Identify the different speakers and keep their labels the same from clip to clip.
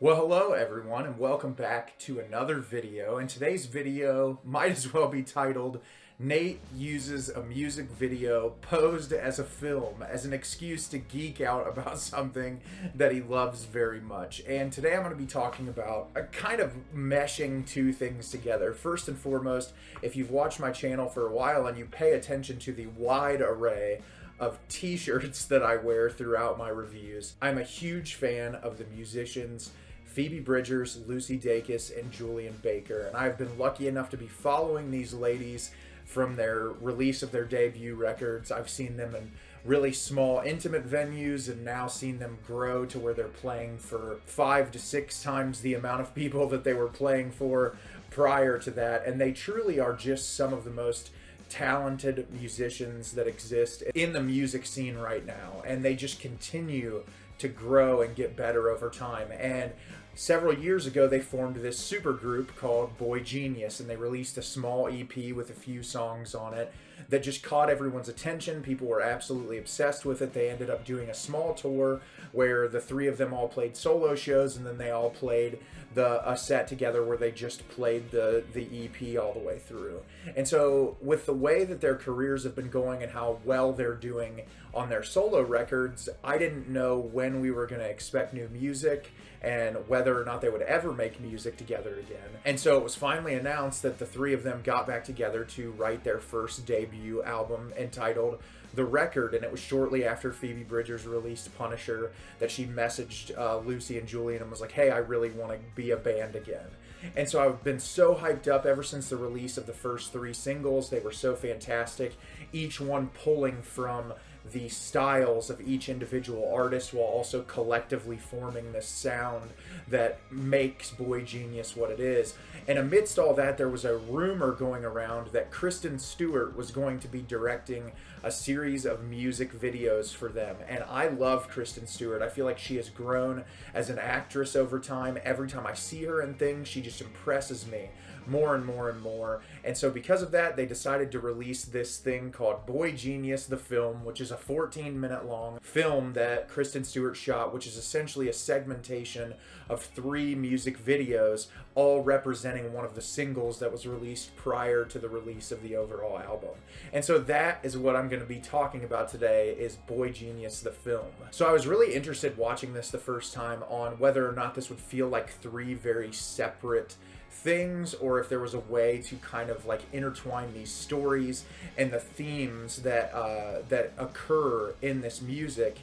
Speaker 1: Well, hello everyone, and welcome back to another video. And today's video might as well be titled Nate uses a music video posed as a film as an excuse to geek out about something that he loves very much. And today I'm going to be talking about a kind of meshing two things together. First and foremost, if you've watched my channel for a while and you pay attention to the wide array of t-shirts that I wear throughout my reviews, I'm a huge fan of the musicians Phoebe Bridgers, Lucy Dacus, and Julian Baker, and I've been lucky enough to be following these ladies from their release of their debut records. I've seen them in really small, intimate venues, and now seen them grow to where they're playing for 5 to 6 times the amount of people that they were playing for prior to that, and they truly are just some of the most talented musicians that exist in the music scene right now, and they just continue to grow and get better over time. And several years ago they formed this super group called boygenius, and they released a small EP with a few songs on it that just caught everyone's attention. People were absolutely obsessed with it. They ended up doing a small tour where the three of them all played solo shows, and then they all played a set together where they just played the EP all the way through. And so with the way that their careers have been going and how well they're doing on their solo records, I didn't know when we were going to expect new music and whether or not they would ever make music together again. And so it was finally announced that the three of them got back together to write their first debut album entitled The Record, and it was shortly after Phoebe Bridgers released Punisher that she messaged Lucy and Julian and was like, hey, I really want to be a band again. And so I've been so hyped up ever since the release of the first 3 singles. They were so fantastic, each one pulling from the styles of each individual artist while also collectively forming this sound that makes boygenius what it is. And amidst all that, there was a rumor going around that Kristen Stewart was going to be directing a series of music videos for them. And I love Kristen Stewart. I feel like she has grown as an actress over time. Every time I see her in things, she just impresses me more and more and more. And so because of that, they decided to release this thing called boygenius the film, which is a 14-minute long film that Kristen Stewart shot, which is essentially a segmentation of 3 music videos, all representing one of the singles that was released prior to the release of the overall album. And so that is what I'm going to be talking about today, is boygenius the film. So I was really interested watching this the first time on whether or not this would feel like 3 very separate things, or if there was a way to kind of like intertwine these stories and the themes that that occur in this music,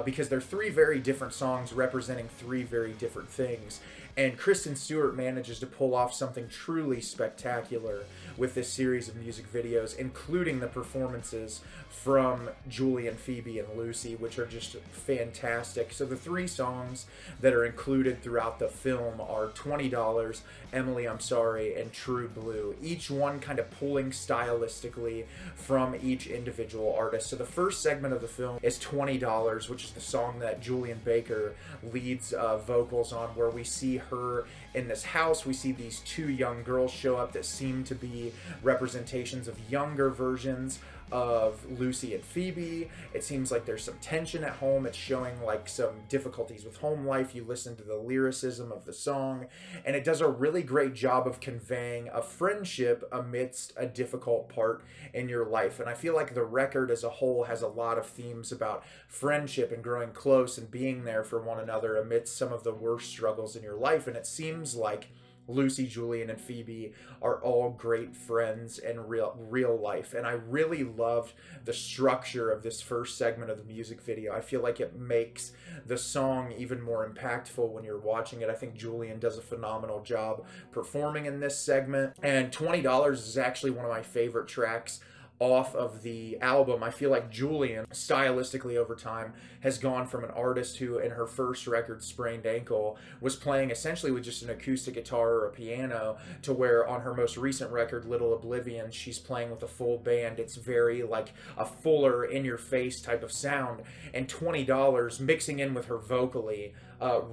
Speaker 1: because they're 3 very different songs representing 3 very different things. And Kristen Stewart manages to pull off something truly spectacular with this series of music videos, including the performances from Julian, Phoebe, and Lucy, which are just fantastic. So the 3 songs that are included throughout the film are $20, Emily, I'm Sorry, and True Blue, each one kind of pulling stylistically from each individual artist. So the first segment of the film is $20, which is the song that Julian Baker leads vocals on, where we see her in this house. We see these 2 young girls show up that seem to be representations of younger versions of Lucy and Phoebe. It seems like there's some tension at home. It's showing like some difficulties with home life. You listen to the lyricism of the song, and it does a really great job of conveying a friendship amidst a difficult part in your life. And I feel like the record as a whole has a lot of themes about friendship and growing close and being there for one another amidst some of the worst struggles in your life. And it seems like Lucy, Julian, and Phoebe are all great friends in real life. And I really loved the structure of this first segment of the music video. I feel like it makes the song even more impactful when you're watching it. I think Julian does a phenomenal job performing in this segment. And $20 is actually one of my favorite tracks off of the album. I feel like Julian, stylistically over time, has gone from an artist who, in her first record, Sprained Ankle, was playing essentially with just an acoustic guitar or a piano, to where on her most recent record, Little Oblivion, she's playing with a full band. It's very like a fuller, in-your-face type of sound. And $20 mixing in with her vocally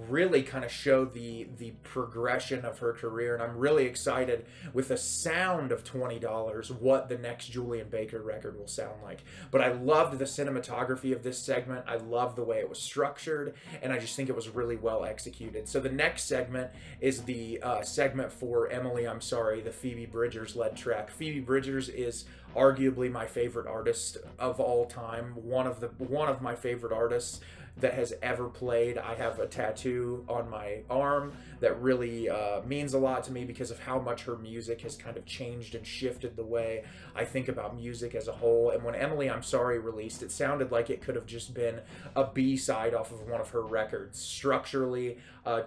Speaker 1: really kind of show the progression of her career. And I'm really excited with the sound of $20 what the next Julian Baker record will sound like. But I loved the cinematography of this segment. I loved the way it was structured, and I just think it was really well executed. So the next segment is the segment for Emily, I'm Sorry, the Phoebe Bridgers led track. Phoebe Bridgers is arguably my favorite artist of all time, one of my favorite artists that has ever played. I have a tattoo on my arm that really means a lot to me because of how much her music has kind of changed and shifted the way I think about music as a whole. And when Emily, I'm Sorry released, it sounded like it could have just been a B-side off of one of her records. Structurally,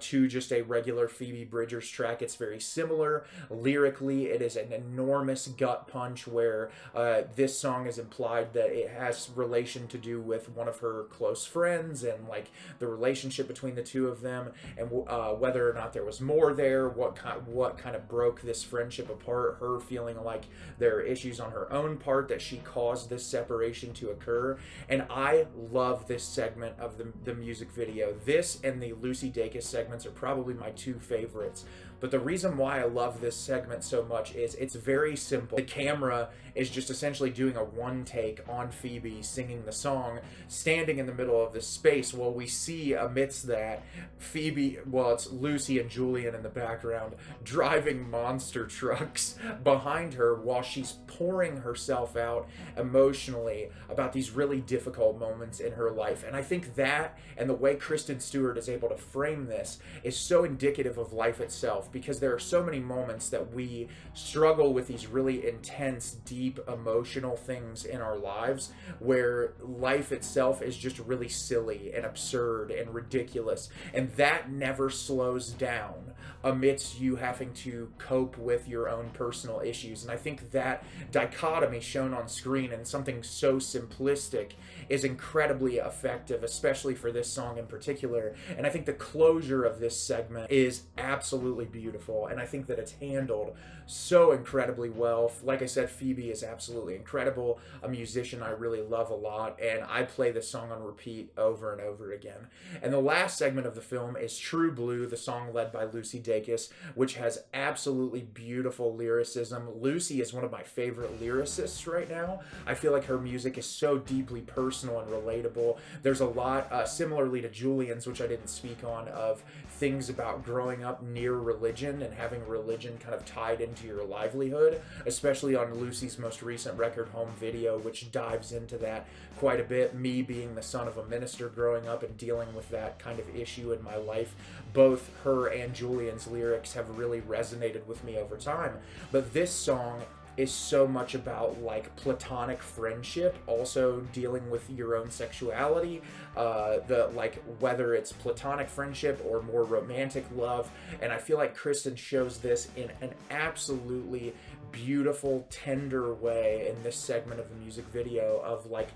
Speaker 1: to just a regular Phoebe Bridgers track, it's very similar. Lyrically, it is an enormous gut punch where this song is implied that it has relation to do with one of her close friends and like the relationship between the two of them, and whether or not there was more there, what kind of broke this friendship apart, her feeling like there are issues on her own part that she caused this separation to occur. And I love this segment of the music video. This and the Lucy Dacus segments are probably my two favorites. But the reason why I love this segment so much is it's very simple. The camera is just essentially doing a one take on Phoebe singing the song, standing in the middle of this space, while we see amidst that Phoebe, well, it's Lucy and Julian in the background driving monster trucks behind her while she's pouring herself out emotionally about these really difficult moments in her life. And I think that, and the way Kristen Stewart is able to frame this, is so indicative of life itself, because there are so many moments that we struggle with these really intense, deep, emotional things in our lives where life itself is just really silly and absurd and ridiculous, and that never slows down amidst you having to cope with your own personal issues. And I think that dichotomy shown on screen in something so simplistic is incredibly effective, especially for this song in particular. And I think the closure of this segment is absolutely beautiful, and I think that it's handled so incredibly well. Like I said, Phoebe is absolutely incredible, a musician I really love a lot, and I play this song on repeat over and over again. And the last segment of the film is True Blue, the song led by Lucy Dacus, which has absolutely beautiful lyricism. Lucy is one of my favorite lyricists right now. I feel like her music is so deeply personal and relatable. There's a lot, similarly to Julian's, which I didn't speak on, of things about growing up near religion and having religion kind of tied into your livelihood, especially on Lucy's most recent record, Home Video, which dives into that quite a bit. Me being the son of a minister growing up and dealing with that kind of issue in my life, both her and Julian's lyrics have really resonated with me over time. But this song is so much about like platonic friendship, also dealing with your own sexuality, whether it's platonic friendship or more romantic love. And I feel like Kristen shows this in an absolutely beautiful, tender way in this segment of the music video, of like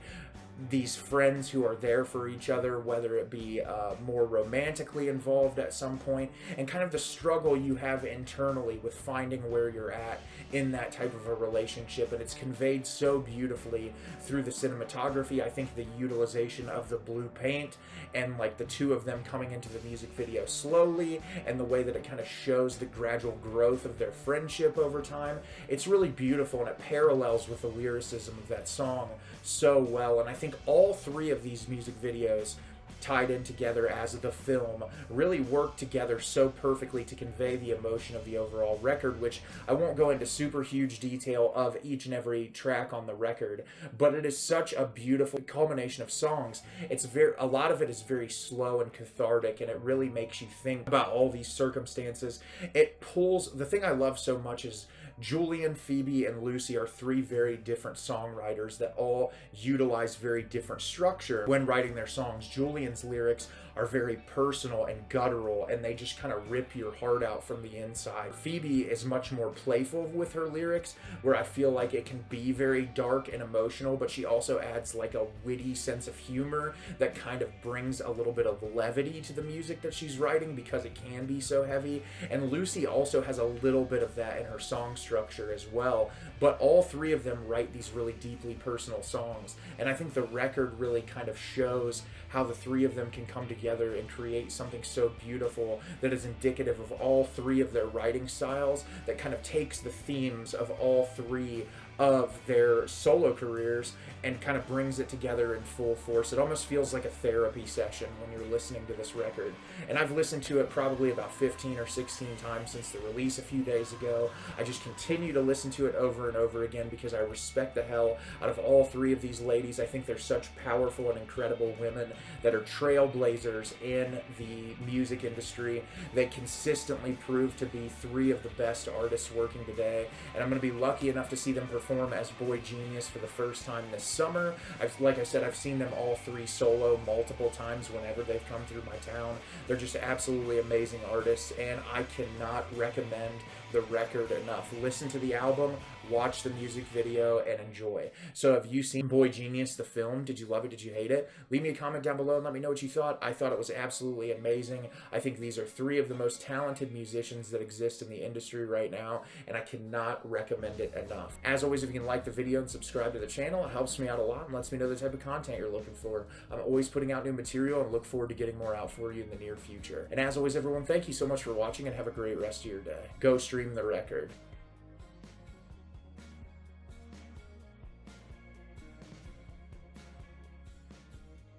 Speaker 1: these friends who are there for each other, whether it be more romantically involved at some point, and kind of the struggle you have internally with finding where you're at in that type of a relationship. And it's conveyed so beautifully through the cinematography. I think the utilization of the blue paint and like the two of them coming into the music video slowly, and the way that it kind of shows the gradual growth of their friendship over time, it's really beautiful, and it parallels with the lyricism of that song so well. And I think all three of these music videos tied in together as the film really work together so perfectly to convey the emotion of the overall record, which I won't go into super huge detail of each and every track on the record, but it is such a beautiful culmination of songs. A lot of it is very slow and cathartic, and it really makes you think about all these circumstances. The thing I love so much is Julian, Phoebe, and Lucy are three very different songwriters that all utilize very different structure when writing their songs. Julian's lyrics are very personal and guttural, and they just kind of rip your heart out from the inside. Phoebe is much more playful with her lyrics, where I feel like it can be very dark and emotional, but she also adds like a witty sense of humor that kind of brings a little bit of levity to the music that she's writing, because it can be so heavy. And Lucy also has a little bit of that in her song structure, structure as well. But all three of them write these really deeply personal songs, and I think the record really kind of shows how the three of them can come together and create something so beautiful that is indicative of all three of their writing styles, that kind of takes the themes of all three of their solo careers and kind of brings it together in full force. It almost feels like a therapy session when you're listening to this record. And I've listened to it probably about 15 or 16 times since the release a few days ago. I just continue to listen to it over and over again because I respect the hell out of all three of these ladies. I think they're such powerful and incredible women that are trailblazers in the music industry. They consistently prove to be three of the best artists working today, and I'm going to be lucky enough to see them perform as boygenius for the first time this summer. Like I said, I've seen them all three solo multiple times whenever they've come through my town. They're just absolutely amazing artists, and I cannot recommend the record enough. Listen to the album, watch the music video, and enjoy. So have you seen boygenius, the film? Did you love it? Did you hate it? Leave me a comment down below and let me know what you thought. I thought it was absolutely amazing. I think these are three of the most talented musicians that exist in the industry right now, and I cannot recommend it enough. As always, if you can like the video and subscribe to the channel, it helps me out a lot and lets me know the type of content you're looking for. I'm always putting out new material and look forward to getting more out for you in the near future. And as always, everyone, thank you so much for watching and have a great rest of your day. Go stream the record.